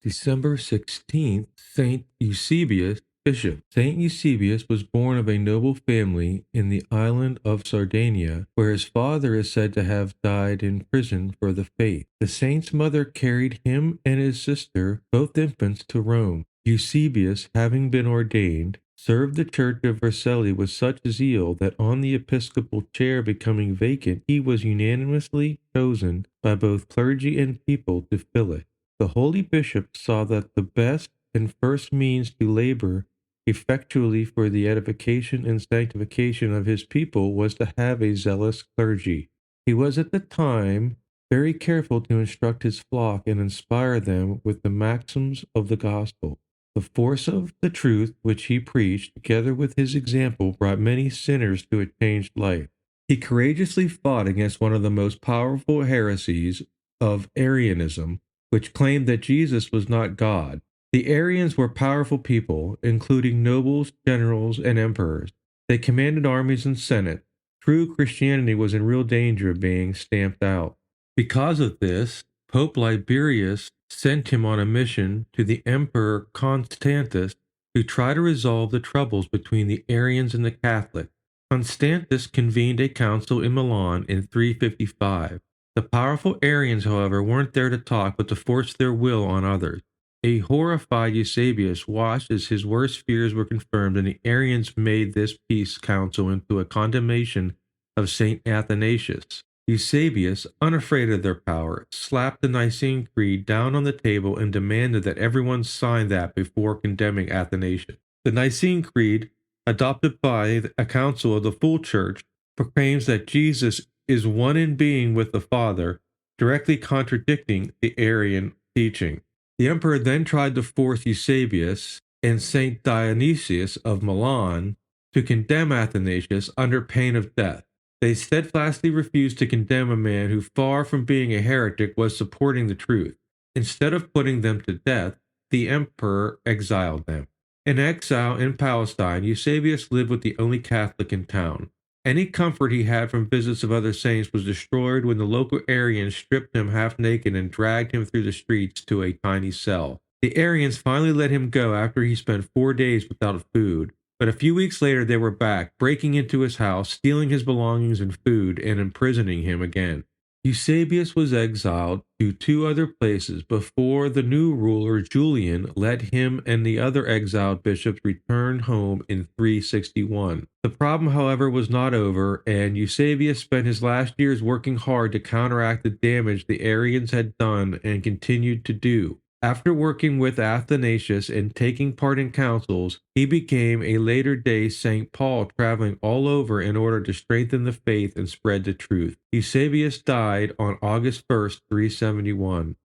December 16th, Saint Eusebius, Bishop. Saint Eusebius was born of a noble family in the island of Sardinia, where his father is said to have died in prison for the faith. The saint's mother carried him and his sister, both infants, to Rome. Eusebius, having been ordained, served the church of Vercelli with such zeal that on the episcopal chair becoming vacant, he was unanimously chosen by both clergy and people to fill it. The holy bishop saw that the best and first means to labor effectually for the edification and sanctification of his people was to have a zealous clergy. He was at the time very careful to instruct his flock and inspire them with the maxims of the gospel. The force of the truth which he preached, together with his example, brought many sinners to a changed life. He courageously fought against one of the most powerful heresies of Arianism, which claimed that Jesus was not God. The Arians were powerful people, including nobles, generals, and emperors. They commanded armies and senate. True Christianity was in real danger of being stamped out. Because of this, Pope Liberius sent him on a mission to the Emperor Constantius to try to resolve the troubles between the Arians and the Catholics. Constantius convened a council in Milan in 355. The powerful Arians, however, weren't there to talk, but to force their will on others. A horrified Eusebius watched as his worst fears were confirmed, and the Arians made this peace council into a condemnation of St. Athanasius. Eusebius, unafraid of their power, slapped the Nicene Creed down on the table and demanded that everyone sign that before condemning Athanasius. The Nicene Creed, adopted by a council of the full church, proclaims that Jesus is one in being with the Father, directly contradicting the Arian teaching. The emperor then tried to force Eusebius and Saint Dionysius of Milan to condemn Athanasius under pain of death. They steadfastly refused to condemn a man who, far from being a heretic, was supporting the truth. Instead of putting them to death, the emperor exiled them. In exile in Palestine, Eusebius lived with the only Catholic in town. Any comfort he had from visits of other saints was destroyed when the local Arians stripped him half naked and dragged him through the streets to a tiny cell. The Arians finally let him go after he spent 4 days without food. But a few weeks later they were back, breaking into his house, stealing his belongings and food, and imprisoning him again. Eusebius was exiled to 2 other places before the new ruler Julian let him and the other exiled bishops return home in 361. The problem, however, was not over, and Eusebius spent his last years working hard to counteract the damage the Arians had done and continued to do. After working with Athanasius and taking part in councils, he became a later-day St. Paul, traveling all over in order to strengthen the faith and spread the truth. Eusebius died on August 1st, 371.